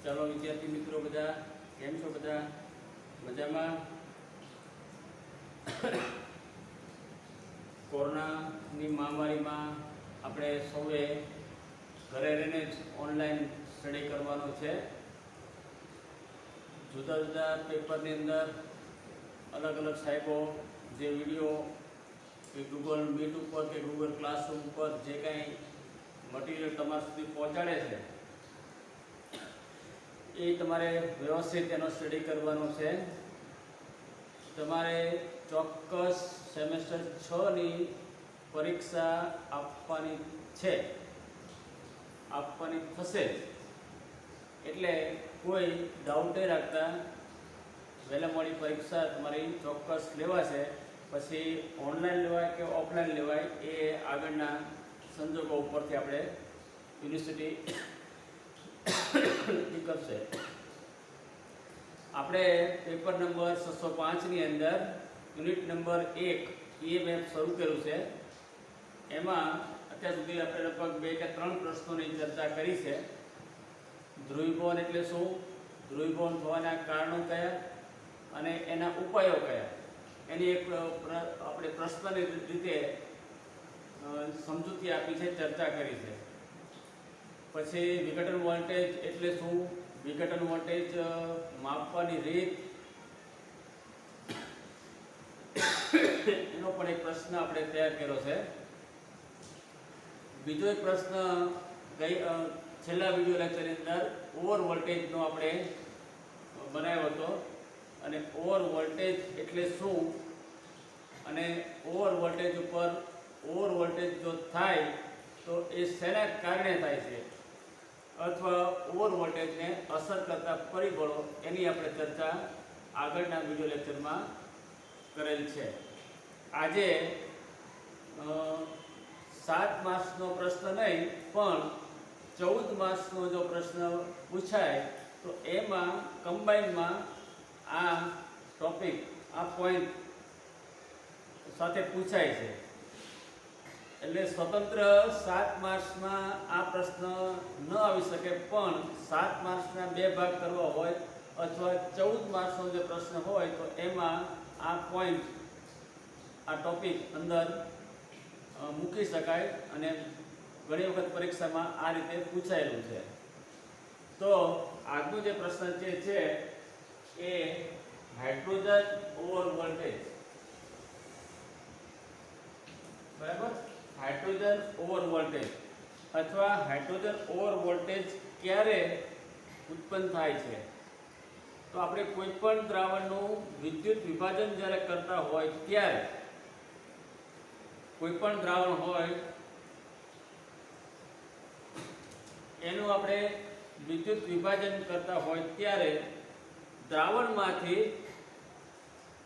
ચાલો વિદ્યાર્થી મિત્રો બધા કેમ છો? બધા મજામાં? કોરોનાની મહામારીમાં આપણે સૌએ ઘરે રહીને જ ઓનલાઈન સ્ટડી કરવાનો છે. જુદા જુદા પેપરની અંદર અલગ અલગ સાહેબો જે વિડીયો કે ગૂગલ મીટ ઉપર કે ગૂગલ ક્લાસરૂમ ઉપર જે કાંઈ મટીરિયલ તમારા સુધી પહોંચાડે છે એ તમારે વ્યવસ્થિત એનો સ્ટડી કરવાનો છે. તમારે ચોક્કસ સેમેસ્ટર 6ની પરીક્ષા આપવાની છે, આપવાની થશે. એટલે કોઈ ડાઉટે રાખતા વહેલા મોડી પરીક્ષા તમારી ચોક્કસ લેવાશે. પછી ઓનલાઈન લેવાય કે ઓફલાઈન લેવાય એ આગળના સંજોગો ઉપરથી આપણે યુનિવર્સિટી નક્કી કરશે. આપણે પેપર નંબર 605ની અંદર યુનિટ નંબર 1 EMF શરૂ કર્યું છે. એમાં અત્યાર સુધી આપણે લગભગ 2 કે 3 પ્રશ્નોની ચર્ચા કરી છે. ધ્રુવીભવન એટલે શું, ધ્રુવીભવન થવાના કારણો કયા અને એના ઉપાયો કયા, એની એક આપણે પ્રશ્નની રીતે સમજૂતી આપી છે, ચર્ચા કરી છે. પછી વિઘટન વોલ્ટેજ એટલે શું, વિઘટન વોલ્ટેજ માપવાની રીત, એનો પણ એક પ્રશ્ન આપણે તૈયાર કર્યો છે. બીજો એક પ્રશ્ન છેલ્લા વિડીયો લેક્ચરની અંદર ઓવર વોલ્ટેજનો આપણે બનાવ્યો હતો. અને ઓવર વોલ્ટેજ એટલે શું અને ઓવર વોલ્ટેજ ઉપર ઓવર વોલ્ટેજ જો થાય તો એ શેના કારણે થાય છે અથવા ઓવર વોલ્ટેજને અસર કરતા પરિબળો, એની આપણે ચર્ચા આગળના વિડીયો લેક્ચરમાં કરેલ છે. આજે 7 માર્ક્સનો પ્રશ્ન નહીં પણ 14 માર્ક્સનો જો પ્રશ્ન પૂછાય તો એમાં કમ્બાઈનમાં આ ટોપિક, આ પોઈન્ટ સાથે પૂછાય છે. એટલે સ્વતંત્ર 7 માર્ક્સમાં આ પ્રશ્ન ન આવી શકે, પણ 7 માર્ક્સના 2 ભાગ કરવા હોય અથવા 14 માર્ક્સનો જે પ્રશ્ન હોય તો એમાં આ પોઈન્ટ, આ ટોપિક અંદર મૂકી શકાય અને ઘણી વખત પરીક્ષામાં આ રીતે પૂછાયેલું છે. તો આજનો જે પ્રશ્ન છે એ હાઇડ્રોજન ઓવર વોલ્ટેજ, બરાબર, હાઇડ્રોજન ઓવર વોલ્ટેજ અથવા હાઇડ્રોજન ઓવર વોલ્ટેજ ક્યારે ઉત્પન્ન થાય છે? તો આપણે કોઈ પણ દ્રાવણનું વિદ્યુત વિભાજન જ્યારે કરતા હોય ત્યારે, કોઈ પણ દ્રાવણ હોય એનું આપણે વિદ્યુત વિભાજન કરતા હોય ત્યારે દ્રાવણમાંથી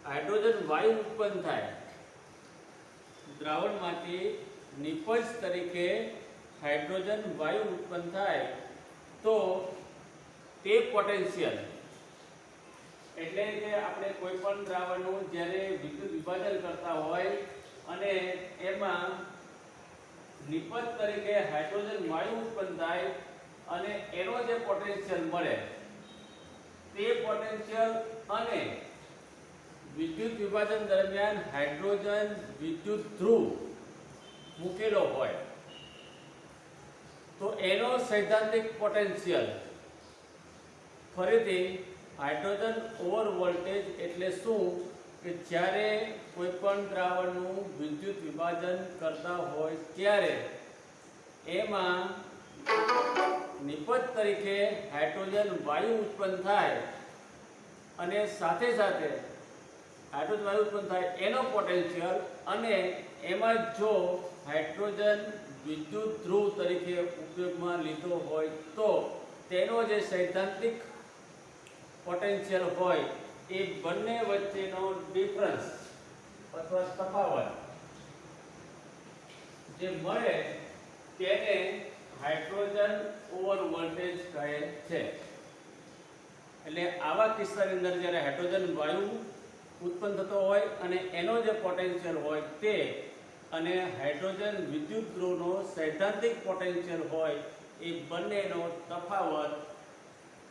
હાઇડ્રોજન વાયુ ઉત્પન્ન થાય. દ્રાવણમાંથી નિપજ તરીકે હાઇડ્રોજન વાયુ ઉત્પન્ન થાય તો તે પોટેન્શિયલ, એટલે કે આપણે કોઈ પણ દ્રાવણનું જ્યારે વિદ્યુત વિભાજન કરતા હોય અને એમાં નિપજ તરીકે હાઇડ્રોજન વાયુ ઉત્પન્ન થાય અને એનો જે પોટેન્શિયલ મળે તે પોટેન્શિયલ અને વિદ્યુત વિભાજન દરમિયાન હાઇડ્રોજન વિદ્યુત ધ્રુવ મૂકેલો હોય તો એનો સૈદ્ધાંતિક પોટેન્શિયલ. ફરીથી હાઇડ્રોજન ઓવર વોલ્ટેજ એટલે શું કે જ્યારે કોઈ પણ દ્રાવણનું વિદ્યુત વિભાજન કરતા હોય ત્યારે એમાં નિપજ તરીકે હાઇડ્રોજન વાયુ ઉત્પન્ન થાય અને સાથે સાથે હાઇડ્રોજન વાયુ ઉત્પન્ન થાય એનો પોટેન્શિયલ, અને એમાં જો હાઇડ્રોજન વિદ્યુત ધ્રુવ તરીકે ઉપયોગમાં લીધો હોય તો તેનો જે સૈદ્ધાંતિક પોટેન્શિયલ હોય એ બંને વચ્ચેનો ડિફરન્સ અથવા તફાવત જે મળે તેને હાઇડ્રોજન ઓવર વોલ્ટેજ કહે છે. એટલે આવા કિસ્સાની અંદર જ્યારે હાઇડ્રોજન વાયુ ઉત્પન્ન થતો હોય અને એનો જે પોટેન્શિયલ હોય તે અને હાઇડ્રોજન વિદ્યુત ધ્રુવનો સૈદ્ધાંતિક પોટેન્શિયલ હોય એ બંનેનો તફાવત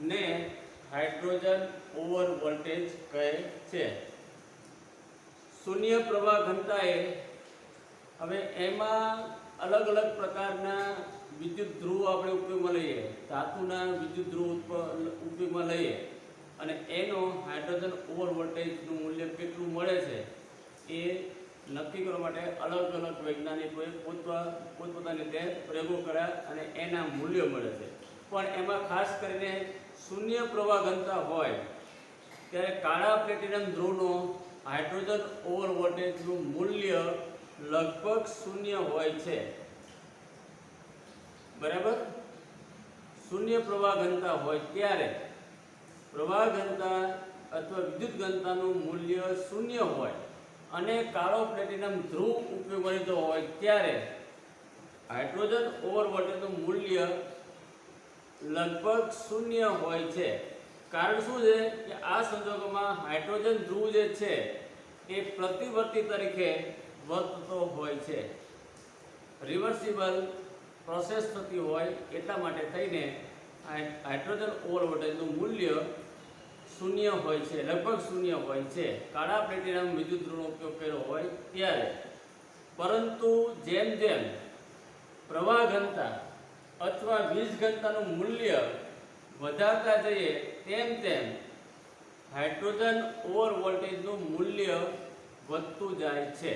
ને હાઇડ્રોજન ઓવર વોલ્ટેજ કહે છે. શૂન્ય પ્રવાહ ઘનતા એ હવે એમાં અલગ અલગ પ્રકારના વિદ્યુત ધ્રુવ આપણે ઉપયોગમાં લઈએ, ધાતુના વિદ્યુત ધ્રુવ ઉપયોગમાં લઈએ અને એનો હાઇડ્રોજન ઓવર વોલ્ટેજનું મૂલ્ય કેટલું મળે છે એ નક્કી કરવા માટે અલગ અલગ વૈજ્ઞાનિકોએ પોતપોતાની રીતે પ્રયોગો કર્યા અને એના મૂલ્યો મળે છે. પણ એમાં ખાસ કરીને શૂન્ય પ્રવાહ ઘનતા હોય ત્યારે કાળા પ્લેટિનમ ધ્રુવનો હાઇડ્રોજન ઓવર વોલ્ટેજનું મૂલ્ય લગભગ શૂન્ય હોય છે. બરાબર? શૂન્ય પ્રવાહ ઘનતા હોય ત્યારે પ્રવાહ ઘનતા અથવા વિદ્યુત ઘનતાનું મૂલ્ય શૂન્ય હોય અને કાળો પ્લેટિનમ ધ્રુવ ઉપયોગમાં લીધો હોય ત્યારે હાઇડ્રોજન ઓવર વોલ્ટેજનું મૂલ્ય લગભગ શૂન્ય હોય છે. કારણ શું છે કે આ સંજોગોમાં હાઇડ્રોજન ધ્રુવ જે છે એ પ્રતિવર્તી તરીકે વર્તતો હોય છે. રિવર્સિબલ પ્રોસેસ થતી હોય એટલા માટે થઈને હાઇડ્રોજન ઓવર વોલ્ટેજનું મૂલ્ય શૂન્ય હોય છે, લગભગ શૂન્ય હોય છે કાળા પ્લેટિનમ વિદ્યુત ધ્રુવનો ઉપયોગ કર્યો હોય ત્યારે. પરંતુ જેમ જેમ પ્રવાહ ઘનતા અથવા વીજ ઘનતાનું મૂલ્ય વધારતા જઈએ તેમ તેમ હાઇડ્રોજન ઓવર વોલ્ટેજનું મૂલ્ય વધતું જાય છે.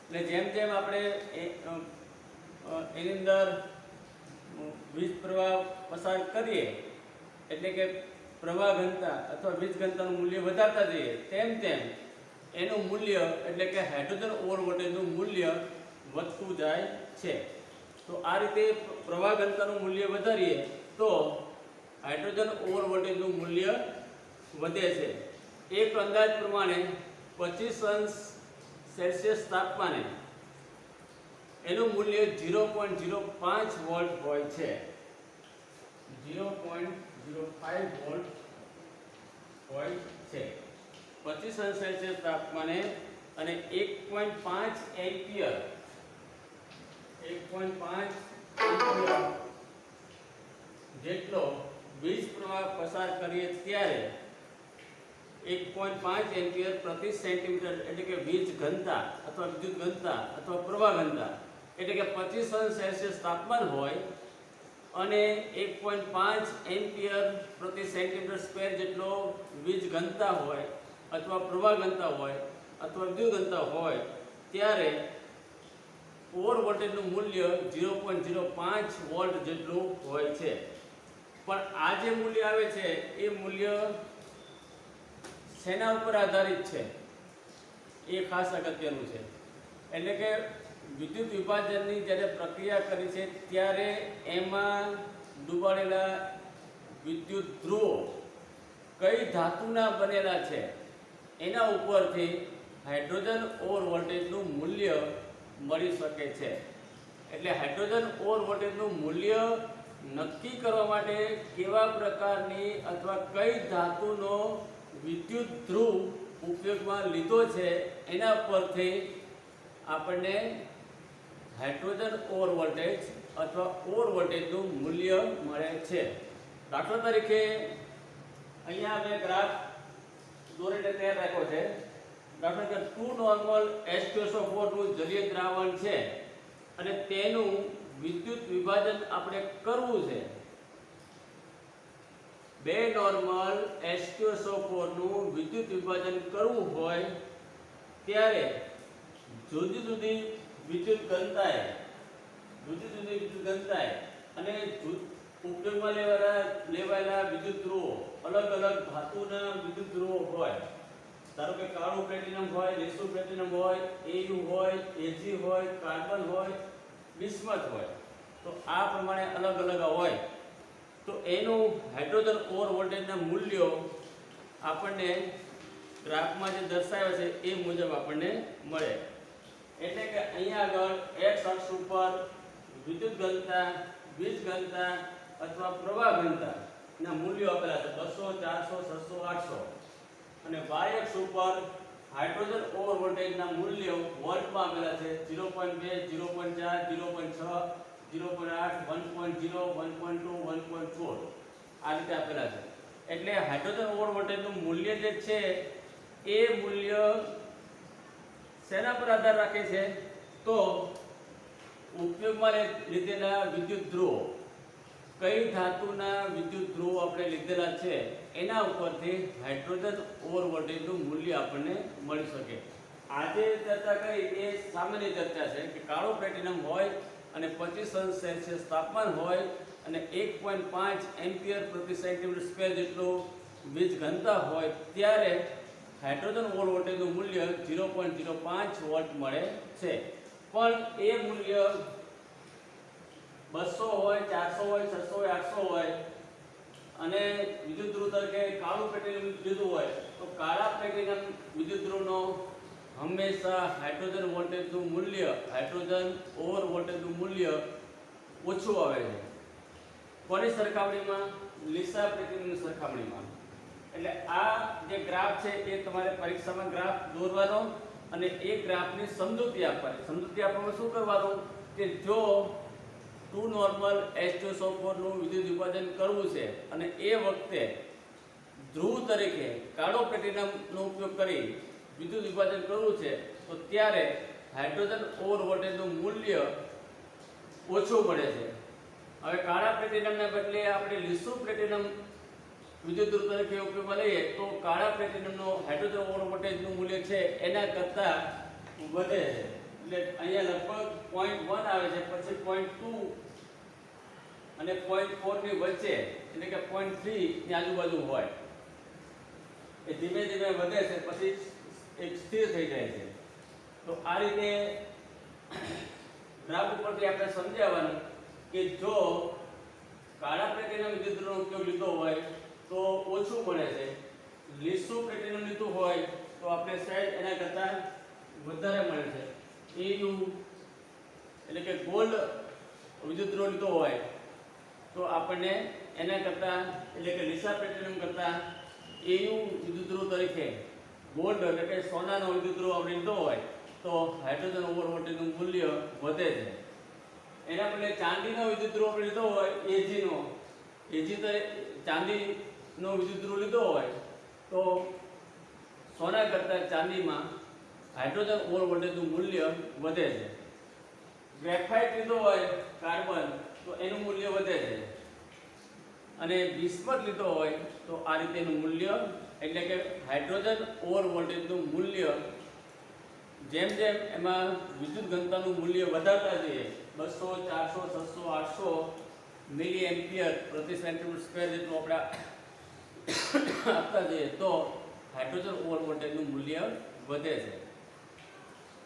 એટલે જેમ જેમ આપણે એની અંદર વીજ પ્રવાહ પસાર કરીએ એટલે કે પ્રવાહ ઘનતા અથવા વીજ ઘનતાનું મૂલ્ય વધારતા જઈએ તેમ તેમ એનું મૂલ્ય એટલે કે હાઇડ્રોજન ઓવર વોલ્ટેજનું મૂલ્ય વધતું જાય છે. તો આ રીતે પ્રવાહ ઘનતાનું મૂલ્ય વધારીએ તો હાઇડ્રોજન ઓવર વોલ્ટેજનું મૂલ્ય વધે છે. એક અંદાજ પ્રમાણે 25°C તાપમાને એનું મૂલ્ય 0.05 વોલ્ટ હોય છે. 0.05 વોલ્ટ હોય છે 25°C તાપમાને અને 1.5 એમ્પિયર 1.5 જેટલો વીજ પ્રવાહ પસાર કરીએ ત્યારે 1.5 એમ્પિયર પ્રતિ સેન્ટીમીટર એટલે કે વીજ ઘનતા અથવા વિદ્યુત ઘનતા અથવા પ્રવાહ ઘનતા એટલે કે 25°C તાપમાન હોય અને 1.5 એમ્પિયર પ્રતિ સેન્ટીમીટર સ્ક્વેર જેટલો વીજ ઘનતા હોય અથવા પ્રવાહ ઘનતા હોય અથવા વિદ્યુત ઘનતા હોય ત્યારે ઓવર વોલ્ટેજનું મૂલ્ય 0.05 વોલ્ટ જેટલું હોય છે. પણ આ જે મૂલ્ય આવે છે એ મૂલ્ય શેના ઉપર આધારિત છે એ ખાસ અગત્યનું છે. એટલે કે વિદ્યુત વિભાજનની જ્યારે પ્રક્રિયા કરી છે ત્યારે એમાં ડૂબાડેલા વિદ્યુત ધ્રુવો કઈ ધાતુના બનેલા છે એના ઉપરથી હાઇડ્રોજન ઓવર વોલ્ટેજનું મૂલ્ય મળી શકે છે. એટલે હાઇડ્રોજન ઓવર વોલ્ટેજનું મૂલ્ય નક્કી કરવા માટે કેવા પ્રકારની અથવા કઈ ધાતુનો વિદ્યુત ધ્રુવ ઉપયોગમાં લીધો છે એના પરથી આપણને હાઇડ્રોજન ઓવર વોલ્ટેજ અથવા ઓવર વોલ્ટેજનું મૂલ્ય મળે છે. દાખલા તરીકે અહીંયા મેં ગ્રાફ દોરીને તૈયાર રાખ્યો છે. દાખલા તરીકે 2 નોર્મલ H2SO4 નું જલીય દ્રાવણ છે અને તેનું વિદ્યુત વિભાજન આપણે કરવું છે. 2 નોર્મલ H2SO4 નું વિદ્યુત વિભાજન કરવું હોય ત્યારે જુદી જુદી વિદ્યુત ઘનતાએ અને ઉપયોગમાં લેવાયેલા વિદ્યુત ધ્રુવો અલગ અલગ ધાતુના વિદ્યુત ધ્રુવો હોય. ધારો કે કાળું પ્લેટિનમ હોય, લીસું પ્લેટિનમ હોય, Au હોય, Ag હોય, કાર્બન હોય, બિસ્મથ હોય. તો આ પ્રમાણે અલગ અલગ હોય તો એનું હાઇડ્રોજન ઓવર વોલ્ટેજના મૂલ્યો આપણને ગ્રાફમાં જે દર્શાવ્યા છે એ મુજબ આપણને મળે. એટલે કે અહીંયા આગળ x અક્ષ ઉપર વિદ્યુત ઘનતા, વીજ ઘનતા અથવા પ્રવાહ ઘનતા ના મૂલ્યો આપેલા છે 200, 400, 600, 800 અને y અક્ષ ઉપર હાઇડ્રોજન ઓવર વોલ્ટેજના મૂલ્યો વોલ્ટમાં આપેલા છે 0.2, 0.4, 0.6, 0.8, 1.0, 1.2, 1.4. આ રીતે આપેલા છે. એટલે હાઇડ્રોજન ઓવર વોલ્ટેજનું મૂલ્ય જે છે એ મૂલ્ય શેના પર આધાર રાખે છે? તો ઉપયોગમાં લીધેલા વિદ્યુત ધ્રુવો, કઈ ધાતુના વિદ્યુત ધ્રુવો આપણે લીધેલા છે એના ઉપરથી હાઇડ્રોજન ઓવર વોલ્ટેજનું મૂલ્ય આપણને મળી શકે. આજે ચર્ચા કરી એ સામાન્ય ચર્ચા છે કે કાળો પ્લેટિનમ હોય અને 25°C તાપમાન હોય અને 1.5 એમ્પિયર પ્રતિ સેન્ટીમીટર સ્ક્વેર જેટલું વીજ ઘનતા હોય ત્યારે હાઇડ્રોજન ઓવર વોલ્ટેજનું મૂલ્ય 0.05 વોલ્ટ મળે છે. પણ એ મૂલ્ય 200 હોય, 400 હોય, 600 હોય, 800 હોય અને વિદ્યુત ધ્રુવ તરીકે કાળું પ્લેટિનમ લીધું હોય તો કાળા પ્લેટિનમ વિદ્યુત ધ્રુવનો હંમેશા હાઇડ્રોજન વોલ્ટેજનું મૂલ્ય, હાઇડ્રોજન ઓવર વોલ્ટેજનું મૂલ્ય ઓછું આવે છે. કોની સરખામણીમાં? લીસા પ્લેટિનમની સરખામણીમાં. એટલે આ જે ગ્રાફ છે એ તમારે પરીક્ષામાં ગ્રાફ દોરવાનો અને એ ગ્રાફની સમજૂતી આપવાની. સમજૂતી આપવામાં શું કરવાનું કે જો 2 નોર્મલ H2SO4 નું વિદ્યુત વિભાજન કરવું છે અને એ વખતે ધ્રુવ તરીકે કાળો પ્લેટિનમનો ઉપયોગ કરી વિદ્યુત વિભાજન કરવું છે તો ત્યારે હાઇડ્રોજન ઓવર વોલ્ટેજનું મૂલ્ય ઓછું મળે છે. હવે કાળા પ્લેટિનમને બદલે આપણે લીસું પ્લેટિનમ વિદ્યુત ધ્રુવ તરીકે ઉપયોગમાં લઈએ તો કાળા પ્લેટિનમનો હાઇડ્રોજન ઓવર વોલ્ટેજનું મૂલ્ય છે એના કરતાં વધે છે. એટલે અહીંયા લગભગ 0.1 આવે છે, પછી 0.2 અને 0.4 ની વચ્ચે એટલે કે 0.3 ની આજુબાજુ હોય. એ ધીમે ધીમે વધે છે, પછી એક સ્થિર થઈ જાય છે. તો આ રીતે ગ્રાફ ઉપરથી આપણે સમજાવવાનું કે જો કાળા પ્લેટિનમ વિદ્યુત ધ્રુવનો ઉપયોગ લીધો હોય તો ઓછું મળે છે, લીસું પ્લેટિનમ લીધું હોય તો આપણે સાઈડ એના કરતાં વધારે મળે છે. EU એટલે કે ગોલ્ડ વિદ્યુત ધ્રુવ લીધો હોય તો આપણને એના કરતાં એટલે કે લીસા પ્લેટિનમ કરતાં EU વિદ્યુત ધ્રુવ તરીકે ગોલ્ડ એટલે કે સોનાનો વિદ્યુત ધ્રુવ આપણે લીધો હોય તો હાઇડ્રોજન ઓવર વોલ્ટેજનું મૂલ્ય વધે છે. એના બદલે ચાંદીનો વિદ્યુત ધ્રુવ આપણે લીધો હોય, ચાંદીનો વિદ્યુત ધ્રુવ લીધો હોય તો સોના કરતાં ચાંદીમાં હાઇડ્રોજન ઓવર વોલ્ટેજનું મૂલ્ય વધે છે. ગ્રેફાઇટ લીધો હોય કાર્બન તો એનું મૂલ્ય વધે છે અને બિસ્મથ લીધો હોય તો આ રીતે એનું મૂલ્ય એટલે કે હાઇડ્રોજન ઓવર વોલ્ટેજનું મૂલ્ય જેમ જેમ એમાં વિદ્યુત ઘનતાનું મૂલ્ય વધારતા જઈએ 200, 400, 600, 800 મિલી એમ્પિયર પ્રતિ સેન્ટીમીટર સ્ક્વેર જેટલું આપણે આપતા જઈએ તો હાઇડ્રોજન ઓવર વોલ્ટેજનું મૂલ્ય વધે છે.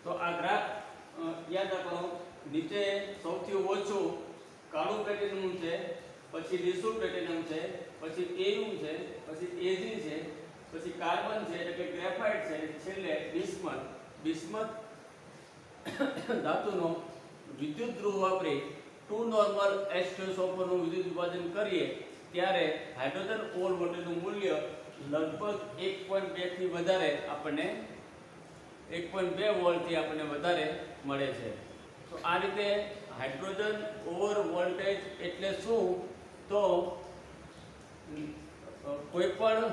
તો આ ગ્રાફ યાદ રાખો. નીચે સૌથી ઓછું કાળું પ્લેટિનમ છે, પછી લીસું પ્લેટિનમ છે, પછી EU છે, પછી Ag છે, પછી કાર્બન છે એટલે કે ગ્રેફાઇટ છે, છેલ્લે બિસ્મથ ધાતુનો વિદ્યુત ધ્રુવ વાપરી 2 નોર્મલ H2SO4 નું વિદ્યુત વિભાજન કરીએ ત્યારે હાઇડ્રોજન ઓવર વોલ્ટેજનું મૂલ્ય લગભગ 1.2 થી વધારે આપણને 1.2 વોલ્ટથી આપણને વધારે મળે છે. તો આ રીતે હાઇડ્રોજન ઓવર વોલ્ટેજ એટલે શું? તો કોઈ પણ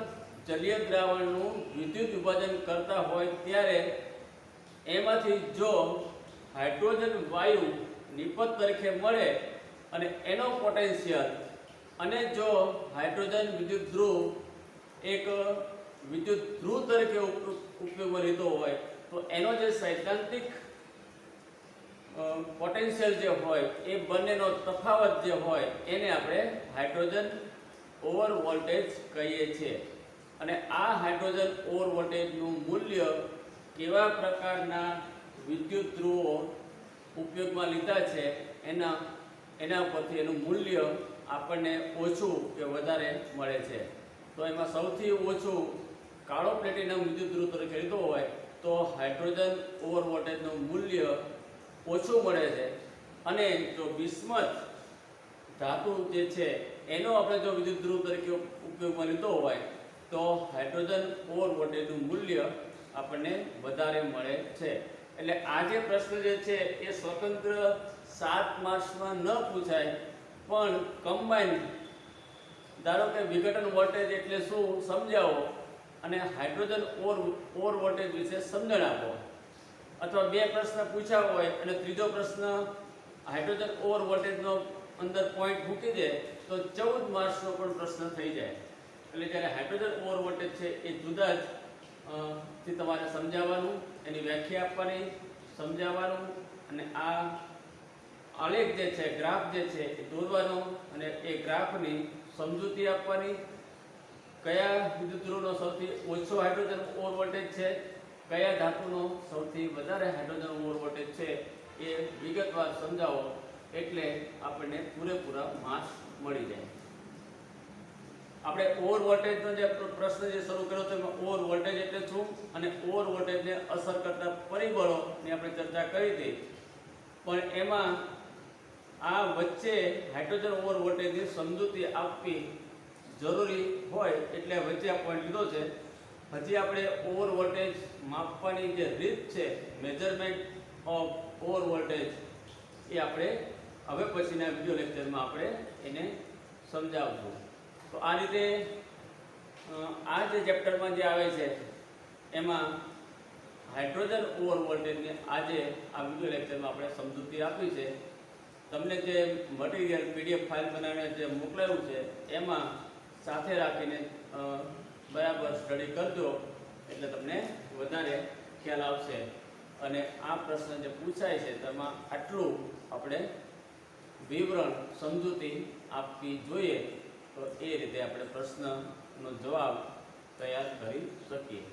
જલીય દ્રાવણનું વિદ્યુત વિભાજન કરતા હોય ત્યારે એમાંથી જો હાઇડ્રોજન વાયુ નિપજ તરીકે મળે અને એનો પોટેન્શિયલ અને જો હાઇડ્રોજન વિદ્યુત ધ્રુવ એક વિદ્યુત ધ્રુવ તરીકે ઉપયોગમાં લીધો હોય તો એનો જે સૈદ્ધાંતિક પોટેન્શિયલ જે હોય એ બંનેનો તફાવત જે હોય એને આપણે હાઇડ્રોજન ઓવર વોલ્ટેજ કહીએ છીએ. અને આ હાઇડ્રોજન ઓવર વોલ્ટેજનું મૂલ્ય કેવા પ્રકારના વિદ્યુત ધ્રુવો ઉપયોગમાં લીધા છે એના પરથી એનું મૂલ્ય આપણને ઓછું કે વધારે મળે છે. તો એમાં સૌથી ઓછું કાળો પ્લેટિનમ વિદ્યુત ધ્રુવ તરીકે લીધો હોય તો હાઇડ્રોજન ઓવર વોલ્ટેજનું મૂલ્ય ઓછું મળે છે. અને જો બિસ્મથ ધાતુ જે છે એનો આપણે જો વિદ્યુત ધ્રુવ તરીકે ઉપયોગમાં લીધો હોય તો હાઇડ્રોજન ઓવર વોલ્ટેજનું મૂલ્ય આપણને વધારે મળે છે. એટલે આ જે પ્રશ્ન જે છે એ સ્વતંત્ર 7 માર્ક્સમાં ન પૂછાય પણ કમ્બાઈન ધારો કે વિઘટન વોલ્ટેજ એટલે શું સમજાવો અને હાઇડ્રોજન ઓર વોલ્ટેજ વિશે સમજણ આપો, અથવા બે પ્રશ્ન પૂછ્યા હોય અને ત્રીજો પ્રશ્ન હાઇડ્રોજન ઓર વોલ્ટેજનો અંદર પોઈન્ટ મૂકી દે તો 14 માર્ક્સનો પણ પ્રશ્ન થઈ જાય. એટલે જ્યારે હાઇડ્રોજન ઓર વોલ્ટેજ છે એ જુદા જ થી તમારે સમજાવવાનું, એની વ્યાખ્યા આપવાની, સમજાવવાનું, અને આ આલેખ જે છે, ગ્રાફ જે છે એ દોરવાનો અને એ ગ્રાફની સમજૂતી આપવાની, કયા વિદ્યુત ધ્રુવનો સૌથી ઓછો હાઇડ્રોજન ઓર વોલ્ટેજ છે, કયા ધાતુનો સૌથી વધારે હાઇડ્રોજન ઓર વોલ્ટેજ છે એ વિગતવાર સમજાવો, એટલે આપણને પૂરેપૂરા માર્ક્સ મળી જાય. આપણે ઓર વોલ્ટેજનો જે પ્રશ્ન જે શરૂ કર્યો હતો એમાં ઓર વોલ્ટેજ એટલે શું અને ઓર વોલ્ટેજને અસર કરતા પરિબળોની આપણે ચર્ચા કરી હતી. પણ એમાં આ વચ્ચે હાઇડ્રોજન ઓર વોલ્ટેજની સમજૂતી આપવી જરૂરી હોય એટલે વચ્ચે આ પોઈન્ટ લીધો છે. હજી આપણે ઓર વોલ્ટેજ માપવાની જે રીત છે, મેજરમેન્ટ ઓફ ઓર વોલ્ટેજ, એ આપણે હવે પછીના વિડીયો લેક્ચરમાં આપણે એને સમજાવશું. તો આ રીતે આ જે ચેપ્ટરમાં જે આવે છે એમાં હાઇડ્રોજન ઓર વોલ્ટેજને આજે આ વિડીયો લેક્ચરમાં આપણે સમજૂતી આપી છે. તમને જે મટીરિયલ PDF ફાઇલ બનાવીને જે મોકલાયું છે એમાં સાથે રાખીને બરાબર સ્ટડી કરજો, એટલે તમને વધારે ખ્યાલ આવશે. અને આ પ્રશ્ન જે પૂછાય છે તેમાં આટલું આપણે વિવરણ, સમજૂતી આપવી જોઈએ, તો એ રીતે આપણે પ્રશ્નનો જવાબ તૈયાર કરી શકીએ.